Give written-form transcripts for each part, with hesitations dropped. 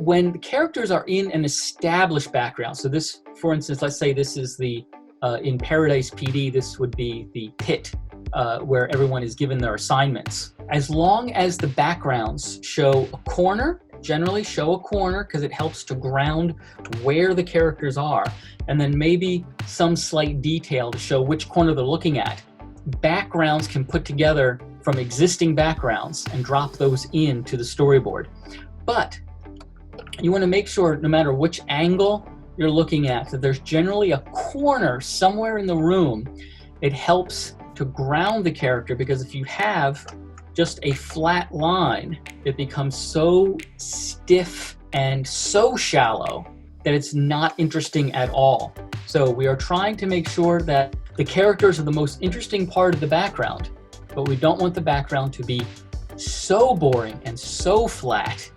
when the characters are in an established background, so this, for instance, let's say this is the, in Paradise PD, this would be the pit, where everyone is given their assignments. As long as the backgrounds show a corner, generally show a corner because it helps to ground where the characters are, and then maybe some slight detail to show which corner they're looking at. Backgrounds can put together from existing backgrounds and drop those into the storyboard. But you want to make sure, no matter which angle you're looking at, that there's generally a corner somewhere in the room. It helps to ground the character, because if you have just a flat line, it becomes so stiff and so shallow that it's not interesting at all. So we are trying to make sure that the characters are the most interesting part of the background, but we don't want the background to be so boring and so flat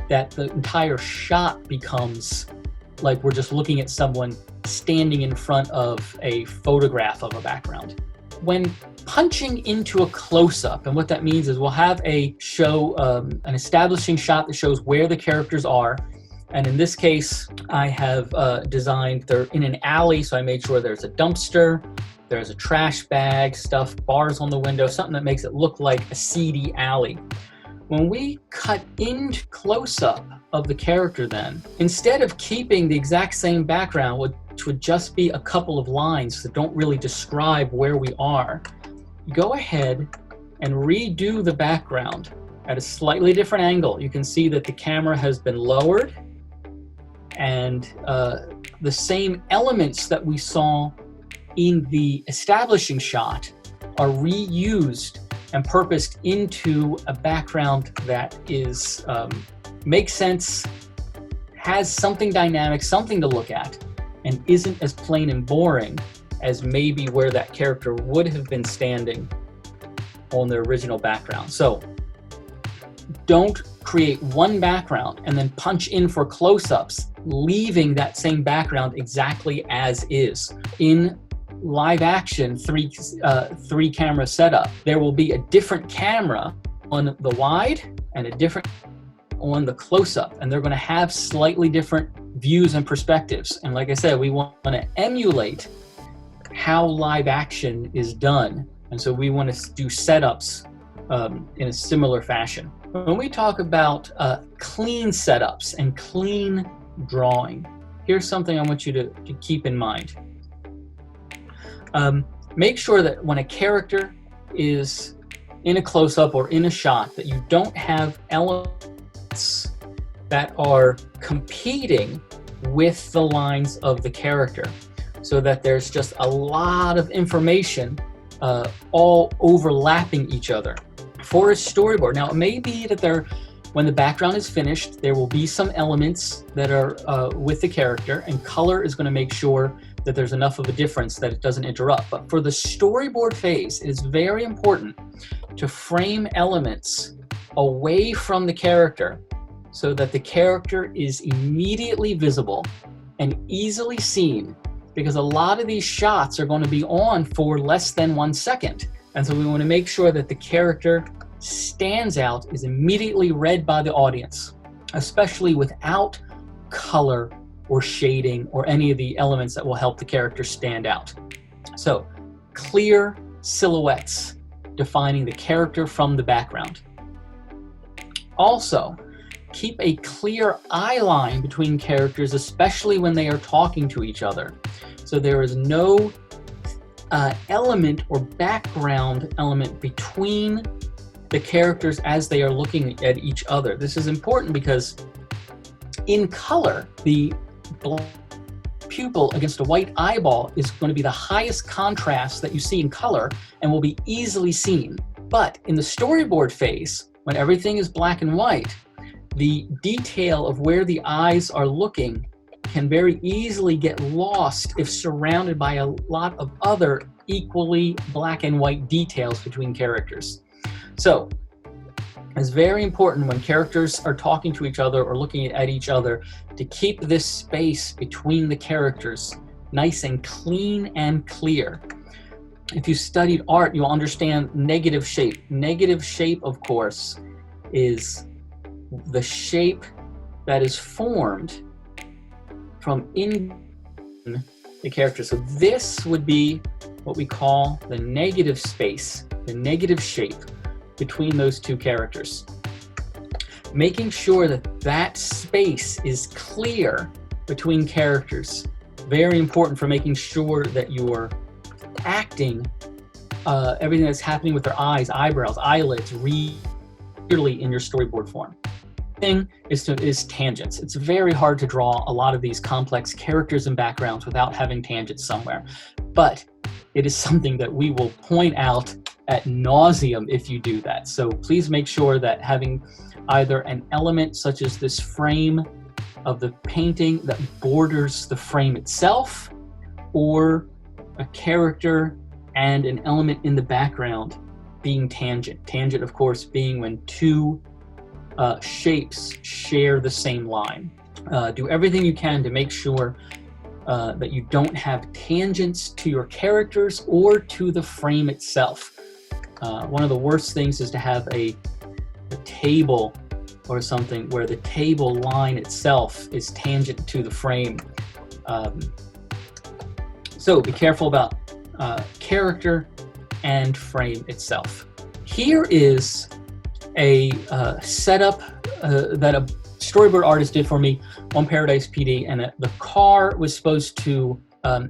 that the entire shot becomes like we're just looking at someone standing in front of a photograph of a background. When punching into a close-up, and what that means is we'll have a show, an establishing shot that shows where the characters are. And in this case, I have designed, they're in an alley, so I made sure there's a dumpster, there's a trash bag, stuff, bars on the window, something that makes it look like a seedy alley. When we cut into close-up of the character then, instead of keeping the exact same background, which would just be a couple of lines that don't really describe where we are, go ahead and redo the background at a slightly different angle. You can see that the camera has been lowered, and the same elements that we saw in the establishing shot are reused and purposed into a background that is makes sense, has something dynamic, something to look at, and isn't as plain and boring as maybe where that character would have been standing on the original background. So don't create one background and then punch in for close-ups, leaving that same background exactly as is. In live action three camera setup, there will be a different camera on the wide and a different on the close-up, and they're going to have slightly different views and perspectives. And like I said, we want to emulate how live action is done, and so we want to do setups in a similar fashion. When we talk about clean setups and clean drawing, here's something I want you to keep in mind. Make sure that when a character is in a close-up or in a shot, that you don't have elements that are competing with the lines of the character, so that there's just a lot of information all overlapping each other. For a storyboard, now it may be that when the background is finished, there will be some elements that are with the character, and color is going to make sure that there's enough of a difference that it doesn't interrupt. But for the storyboard phase, it is very important to frame elements away from the character so that the character is immediately visible and easily seen, because a lot of these shots are going to be on for less than 1 second. And so we want to make sure that the character stands out, is immediately read by the audience, especially without color or shading or any of the elements that will help the character stand out. So, clear silhouettes defining the character from the background. Also, keep a clear eye line between characters, especially when they are talking to each other. So there is no element or background element between the characters as they are looking at each other. This is important because in color, the black pupil against a white eyeball is going to be the highest contrast that you see in color and will be easily seen. But in the storyboard phase, when everything is black and white, the detail of where the eyes are looking can very easily get lost if surrounded by a lot of other equally black and white details between characters. So it's very important when characters are talking to each other or looking at each other to keep this space between the characters nice and clean and clear. If you studied art, you'll understand negative shape. Negative shape, of course, is the shape that is formed from in the character. So this would be what we call the negative space, the negative shape between those two characters. Making sure that that space is clear between characters. Very important for making sure that you're acting everything that's happening with their eyes, eyebrows, eyelids, clearly in your storyboard form. Thing is tangents. It's very hard to draw a lot of these complex characters and backgrounds without having tangents somewhere. But it is something that we will point out ad nauseum if you do that. So please make sure that having either an element such as this frame of the painting that borders the frame itself, or a character and an element in the background being tangent. Tangent, of course, being when two shapes share the same line. Do everything you can to make sure that you don't have tangents to your characters or to the frame itself. One of the worst things is to have a table or something where the table line itself is tangent to the frame. So be careful about character and frame itself. Here is a setup that a storyboard artist did for me on Paradise PD, and the car was supposed to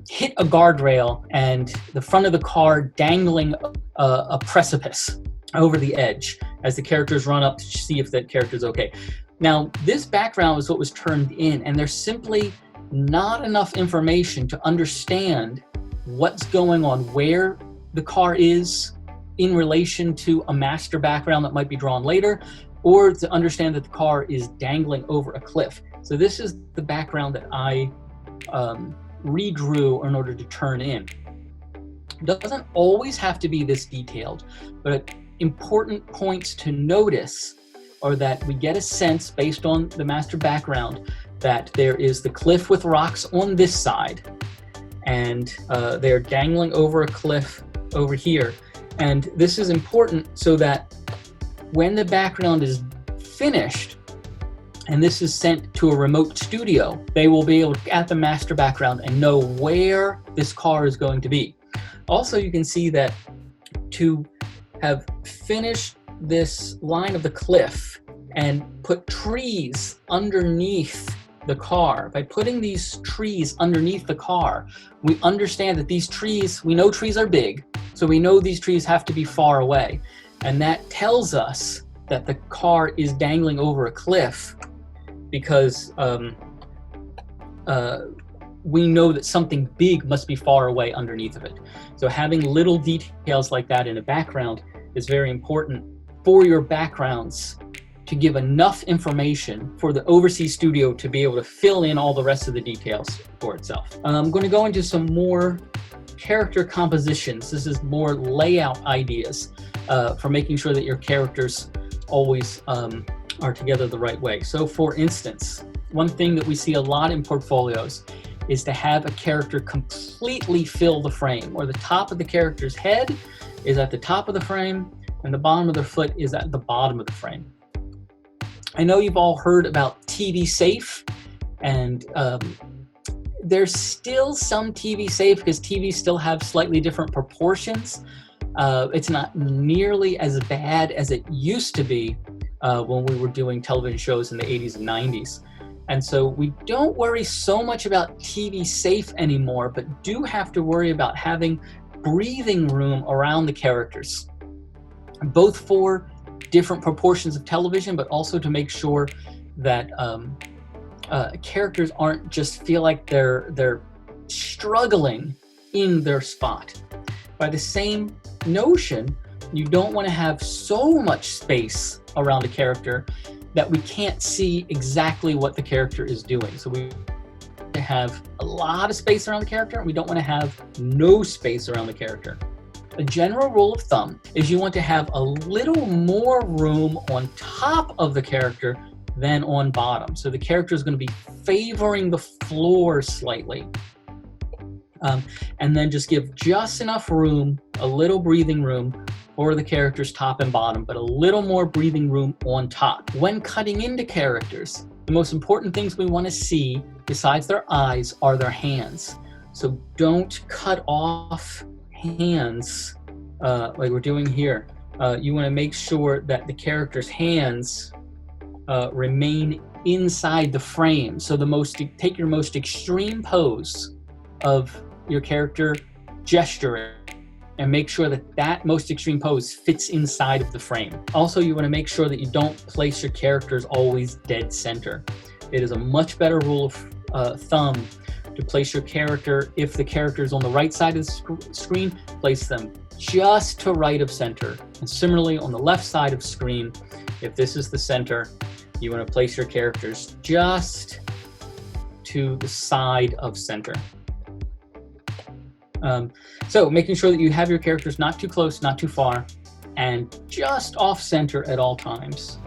hit a guardrail, and the front of the car dangling a precipice over the edge as the characters run up to see if that character's okay. Now, this background is what was turned in, and there's simply not enough information to understand what's going on, where the car is in relation to a master background that might be drawn later, or to understand that the car is dangling over a cliff. So this is the background that I redrew in order to turn in. It doesn't always have to be this detailed, but important points to notice are that we get a sense based on the master background that there is the cliff with rocks on this side, and they're dangling over a cliff over here. And this is important so that when the background is finished and this is sent to a remote studio, they will be able to look at the master background and know where this car is going to be. Also, you can see that to have finished this line of the cliff and put trees underneath the car, by putting these trees underneath the car, we understand that these trees, we know trees are big, so we know these trees have to be far away. And that tells us that the car is dangling over a cliff because we know that something big must be far away underneath of it. So having little details like that in a background is very important for your backgrounds to give enough information for the overseas studio to be able to fill in all the rest of the details for itself. I'm going to go into some more character compositions. This is more layout ideas for making sure that your characters always are together the right way. So for instance, one thing that we see a lot in portfolios is to have a character completely fill the frame, or the top of the character's head is at the top of the frame and the bottom of their foot is at the bottom of the frame. I know you've all heard about TV safe, and there's still some TV safe because TVs still have slightly different proportions. It's not nearly as bad as it used to be when we were doing television shows in the 80s and 90s. And so we don't worry so much about TV safe anymore, but do have to worry about having breathing room around the characters, both for different proportions of television, but also to make sure that characters aren't just feel like they're struggling in their spot. By the same notion, you don't want to have so much space around a character that we can't see exactly what the character is doing. So we want to have a lot of space around the character, and we don't want to have no space around the character. A general rule of thumb is you want to have a little more room on top of the character than on bottom. So the character is going to be favoring the floor slightly. And then just give just enough room, a little breathing room for the character's top and bottom, but a little more breathing room on top. When cutting into characters, The most important things we want to see, besides their eyes, are their hands. So don't cut off hands like we're doing here. You want to make sure that the character's hands remain inside the frame. So take your most extreme pose of your character gesturing and make sure that that most extreme pose fits inside of the frame. Also, you want to make sure that you don't place your characters always dead center. It is a much better rule of thumb to place your character, if the character is on the right side of the screen, place them just to right of center. And similarly, on the left side of screen, if this is the center, you want to place your characters just to the side of center. So making sure that you have your characters not too close, not too far, and just off center at all times.